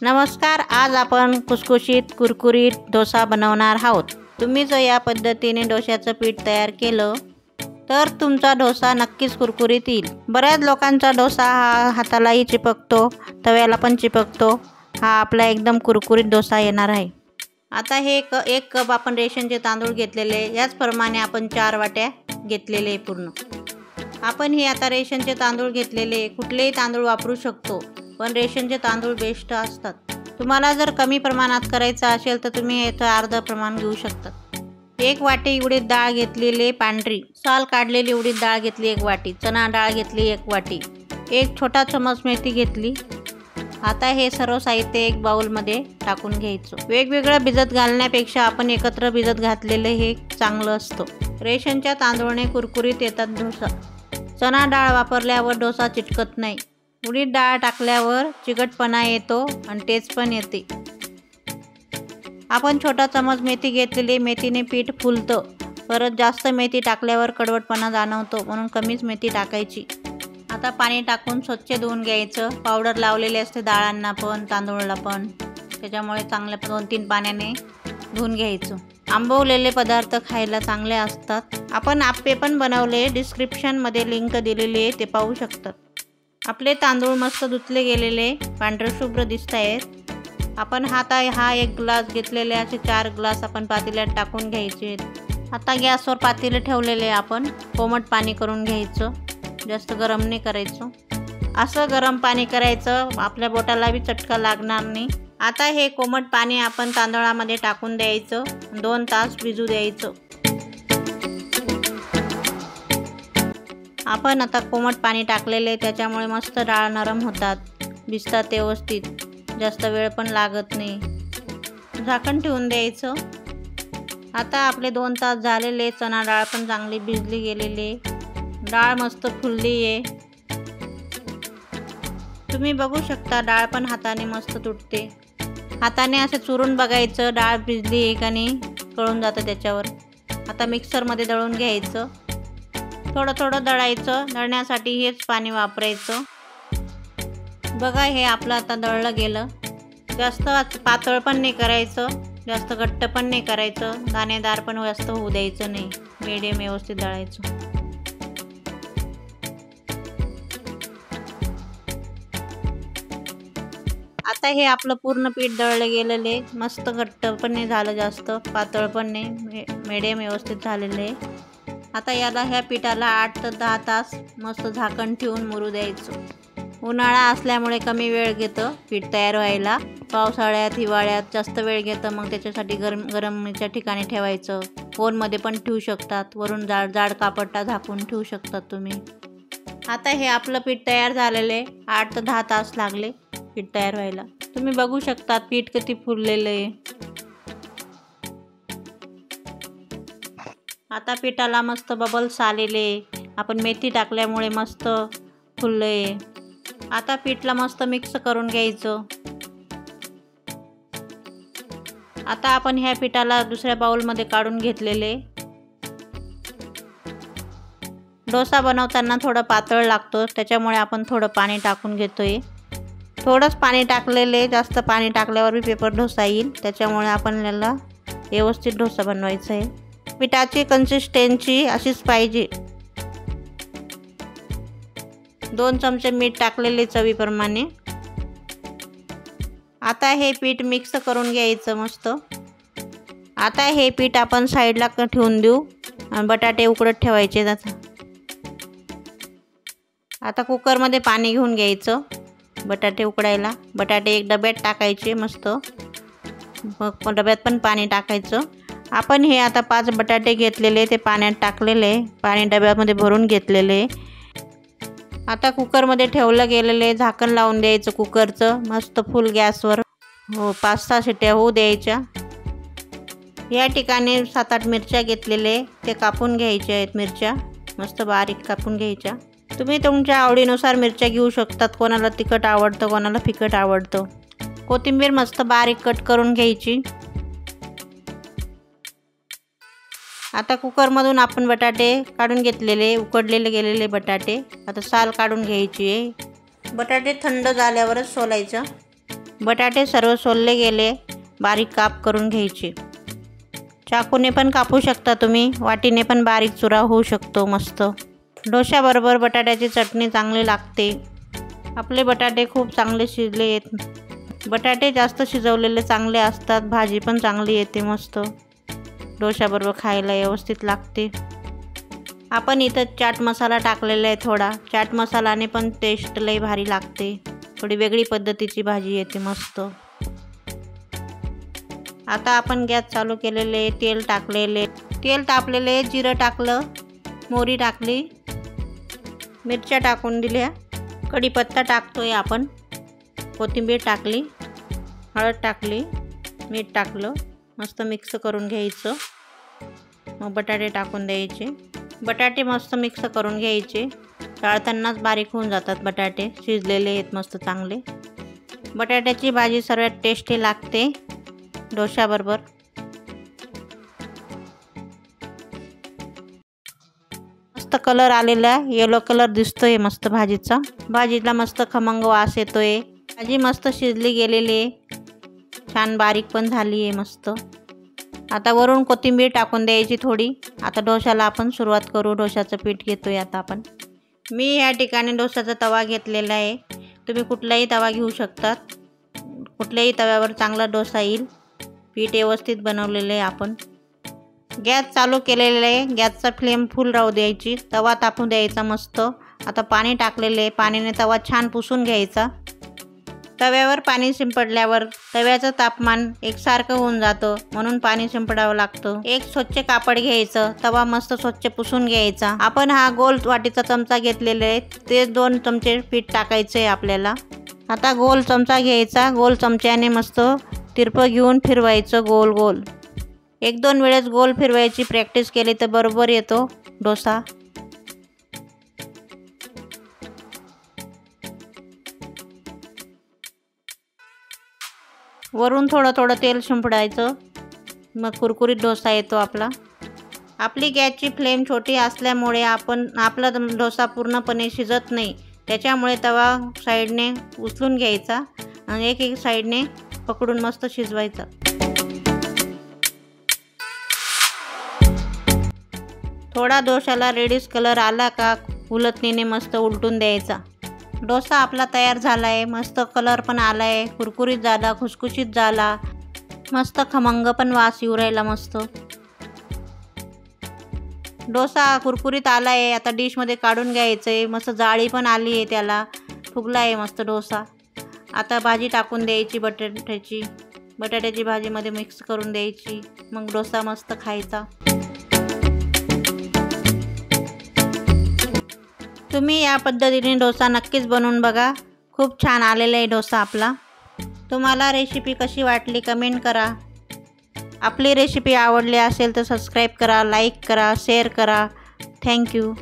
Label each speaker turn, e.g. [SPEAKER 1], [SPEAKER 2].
[SPEAKER 1] नमस्कार, आज आपण खुसखुशीत कुरकुरीत डोसा बनवणार आहोत। तुम्ही जर या पद्धतीने डोश्याचं पीठ तयार केलं तर तुमचा डोसा नक्कीच कुरकुरीत येईल। बऱ्याच लोकांचा डोसा हा हातालाही चिपकतो, तव्याला पण चिपकतो। हा आपला एकदम कुरकुरीत डोसा येणार आहे। आता हे एक कप आपण रेशनचे तांदूळ घेतलेले, याचप्रमाणे आपण 4 वाट्या घेतलेले पूर्ण। आपण हे आता रेशनचे तांदूळ घेतलेले, कुठलेही तांदूळ वापरू शकतो, पण रेशनचे तांदूळ बेस्ट असतात। तुम्हाला जर कमी प्रमाणात करायचं असेल तर तुम्ही याचं अर्ध प्रमाण घेऊ शकता। 1 वाटी उडीद डाळ घेतलेली पांढरी, साल काढलेली उडीद डाळ घेतली 1 वाटी, चणा डाळ घेतली 1 वाटी, 1 छोटा चमच मेथी घेतली। आता हे सर्व साहित्य एक बाउलमध्ये टाकून घ्यायचं। वेगवेगळं भिजत घालण्यापेक्षा आपण एकत्र भिजत घातलेलं हे चांगलं असतं। रेशनच्या तांदूळने कुरकुरीत येतात डोसा। चणा डाळ वापरल्यावर डोसा चिटकत नाही। उडीद डाळ टाकल्यावर चिकटपणा येतो आणि टेस्ट पण येते। आपण छोटा चमच मेथी घेतलेली, मेथीने पीठ फुलतं। परत जास्त मेथी टाकल्यावर कडवटपणा जाणवतो, म्हणून कमीच मेथी टाकायची। आता पाणी टाकून स्वच्छ धुवून घ्यायचं। पावडर लावलेली असते डाळांना पण तांदूळला पण, त्याच्यामुळे चांगल्या 2-3 पाण्याने धुवून घ्यायचं। आंबवलेले पदार्थ खायला चांगले असतात। आपण आप्पे पण बनवले, डिस्क्रिप्शनमध्ये लिंक दिलेली आहे, ते पाहू शकतात। आपले तांदूळ मस्त धुतले गेलेले पांढरे शुभ्र दिसत आहेत। आपण हा 1 ग्लास घेतलेले, असे 4 ग्लास आपण पातेल्यात टाकून घ्यायचे। आता गॅसवर पातेले ठेवलेले, आपण कोमट पाणी करून घ्यायचं। जास्त गरम नाही करायचं, असं गरम पाणी करायचं आपल्या बोटाला बी चटका लागणार नाही। आता हे कोमट पाणी आपण तांदळामध्ये टाकून द्यायचं, 2 तास भिजू द्यायचं। आपण आता कोमट पाणी टाकलेले, त्याच्यामुळे मस्त डाळ नरम होतात, भिजतात व्यवस्थित, जास्त वेळ पण लागत नाही। झाकण ठेवून द्यायचं। आता आपले 2 तास झालेले, चणा डाळ पण चांगली भिजली गेलेली, डाळ मस्त फुलली आहे। तुम्ही बघू शकता डाळ पण हाताने मस्त तुटते। हाताने असे चुरून बघायचं डाळ भिजली आहे का नाही, कळून जातं त्याच्यावर। आता मिक्सरमध्ये दळून घ्यायचं, थोडं थोडं दळायचं। दळण्यासाठी हेच पाणी वापरायचं। बघा हे आपलं आता दळलं गेलं। जास्त पातळ पण नाही करायचं, जास्त घट्ट पण नाही करायचं, दाणेदार पण जास्त होऊ द्यायचं नाही, मीडियम व्यवस्थित दळायचं। आता हे आपलं पूर्ण पीठ दळलं गेलेले, मस्त घट्ट पण नाही झालं, जास्त पातळ पण नाही, मीडियम व्यवस्थित झालेले। आता ह्या पिठाला 8 ते 10 तास मस्त झाकण ठेवून मुरू द्यायचं। उन्हाळा असल्यामुळे कमी वेळ घेतं पीठ तयार व्हायला, पावसाळ्यात हिवाळ्यात जास्त वेळ घेतं, मग त्याच्यासाठी गरमच्या ठिकाणी ठेवायचं। ओव्हनमध्ये पण ठेवू शकतात, वरून जाड कापडा झाकून ठेवू शकतात तुम्ही। आता हे आपलं पीठ तयार झालेले, 8 ते 10 तास लागले पीठ तयार व्हायला। तुम्ही बघू शकता पीठ किती फुललेलं आहे। आता पिठाला मस्त बबल्स आलेले, आपण मेथी टाकल्यामुळे मस्त फुलले। आता पीठला मस्त मिक्स करून घ्यायचं। आता आपण ह्या पिठाला दुसऱ्या बाउलमध्ये काढून घेतलेले। डोसा बनवताना थोडं पातळ लागतो, त्याच्यामुळे आपण थोडं पाणी टाकून घेतोय। थोडंच पाणी टाकलेले, जास्त पाणी टाकल्यावर बी पेपर डोसा येईल, त्याच्यामुळे आपण याला व्यवस्थित डोसा बनवायचा आहे। पिठाची कन्सिस्टन्सी अशीच पाहिजे। 2 चमचे मीठ टाकलेले चवीप्रमाणे। आता हे पीठ मिक्स करून घ्यायचं मस्त। आता हे पीठ आपण साईडला ठेवून देऊ आणि बटाटे उकडत ठेवायचे। आता कुकरमध्ये पाणी घेऊन घ्यायचं बटाटे उकडायला। बटाटे 1 डब्यात टाकायचे मस्त, मग डब्यात पण पाणी टाकायचं। आपण हे आता 5 बटाटे घेतलेले, ते पाण्यात टाकलेले, पाणी डब्यामध्ये भरून घेतलेले। आता कुकरमध्ये ठेवलं गेलेले, झाकण लावून द्यायचं कुकरचं मस्त फुल गॅसवर। 5-6 शिट्ट्या होऊ द्यायच्या। या ठिकाणी 7-8 मिरच्या घेतलेले, ते कापून घ्यायच्या आहेत मिरच्या, मस्त बारीक कापून घ्यायच्या। तुम्ही तुमच्या आवडीनुसार मिरच्या घेऊ शकतात, कोणाला तिखट आवडतं, कोणाला फिकट आवडतं। कोथिंबीर मस्त बारीक कट करून घ्यायची। आता कुकरमधून आपण बटाटे काढून घेतलेले, उकडलेले गेलेले बटाटे आता साल काढून घ्यायची आहे। बटाटे थंड झाल्यावरच सोलायचं। बटाटे सर्व सोलले गेले, बारीक काप करून घ्यायचे. चाकूने पण कापू शकता तुम्ही, वाटीने पण बारीक चुरा होऊ शकतो मस्त. डोश्याबरोबर बटाट्याची चटणी चांगली लागते. आपले बटाटे खूप चांगले शिजले आहेत. बटाटे जास्त शिजवलेले चांगले असतात, भाजी पण चांगली येते मस्त. डोश्याबरोबर खायला व्यवस्थित लागते. आपण इथं चाट मसाला टाकलेला आहे थोडा. चाट मसालाने पण टेस्ट लई भारी लागते. थोडी वेगळी पद्धतीची भाजी येते मस्त. आता आपण गॅस चालू केलेले, तेल टाकलेले, तेल तापलेले, जिरं टाकलं, मोहरी टाकली, मिरच्या टाकून दिल्या, कढीपत्ता टाकतोय आपण, कोथिंबीर टाकली, हळद टाकली, मीठ टाकलं, मस्त मिक्स करून घ्यायचं. मग बटाटे टाकून द्यायचे. बटाटे मस्त मिक्स करून घ्यायचे. तळतानाच बारीक होऊन जातात बटाटे, शिजलेले आहेत मस्त चांगले. बटाट्याची भाजी सर्वात टेस्टी लागते डोश्याबरोबर. मस्त कलर आलेला, येलो कलर दिसतोय मस्त भाजीचा. भाजीला मस्त खमंग वास येतोय. भाजी मस्त शिजली गेलेली आहे, छान बारीक पण झाली आहे मस्त. आता वरून कोथिंबीर टाकून द्यायची थोडी. आता डोश्याला आपण सुरुवात करू. डोश्याचं पीठ घेतोय आता आपण. मी या ठिकाणी डोश्याचा तवा घेतलेला आहे. तुम्ही कुठलाही तवा घेऊ शकतात. कुठल्याही तव्यावर चांगला डोसा येईल. पीठ व्यवस्थित बनवलेलं आहे आपण. गॅस चालू केलेला आहे. गॅसचा फ्लेम फुल राहू द्यायची. तवा तापू द्यायचा मस्त. आता पाणी टाकलेले आहे. पाण्याने तवा छान पुसून घ्यायचा. तव्यावर पाणी शिंपडल्यावर तव्याचं तापमान एकसारखं होऊन जातं, म्हणून पाणी शिंपडावं लागतं. एक स्वच्छ कापड घ्यायचं, तवा मस्त स्वच्छ पुसून घ्यायचा. आपण हा गोल वाटीचा चमचा घेतलेला आहे, ते 2 चमचे पीठ टाकायचं आहे आपल्याला. आता गोल चमचा घ्यायचा. गोल चमच्याने मस्त तिरपं घेऊन फिरवायचं गोल गोल. 1-2 वेळेस गोल फिरवायची प्रॅक्टिस केली तर बरोबर येतो डोसा. वरून थोडं थोडं तेल शिंपडायचं, मग कुरकुरीत डोसा येतो आपला. आपली गॅसची फ्लेम छोटी असल्यामुळे आपला डोसा पूर्णपणे शिजत नाही. त्याच्यामुळे तवा साईडने उचलून घ्यायचा आणि एक साईडने पकडून मस्त शिजवायचा. थोडा डोशाला रेडिश कलर आला का उलटणीने मस्त उलटून द्यायचा. डोसा आपला तयार झाला आहे. मस्त कलर पण आला आहे, कुरकुरीत झाला, खुसखुशीत झाला, मस्त खमंग पण वास येऊ राहिला मस्त. डोसा कुरकुरीत आला आहे. आता डिशमध्ये काढून घ्यायचं आहे. मस्त जाळी पण आली आहे त्याला, फुगला आहे मस्त डोसा. आता भाजी टाकून द्यायची बटाट्याची. बटाट्याची भाजीमध्ये मिक्स करून द्यायची. मग डोसा मस्त खायचा. तुम्ही या पद्धतीने डोसा नक्कीच बनवून बघा. खूप छान आलेला आहे डोसा आपला. तुम्हाला रेसिपी कशी वाटली कमेंट करा. आपली रेसिपी आवडली असेल तर सबस्क्राईब करा, लाईक करा, शेअर करा. थँक्यू.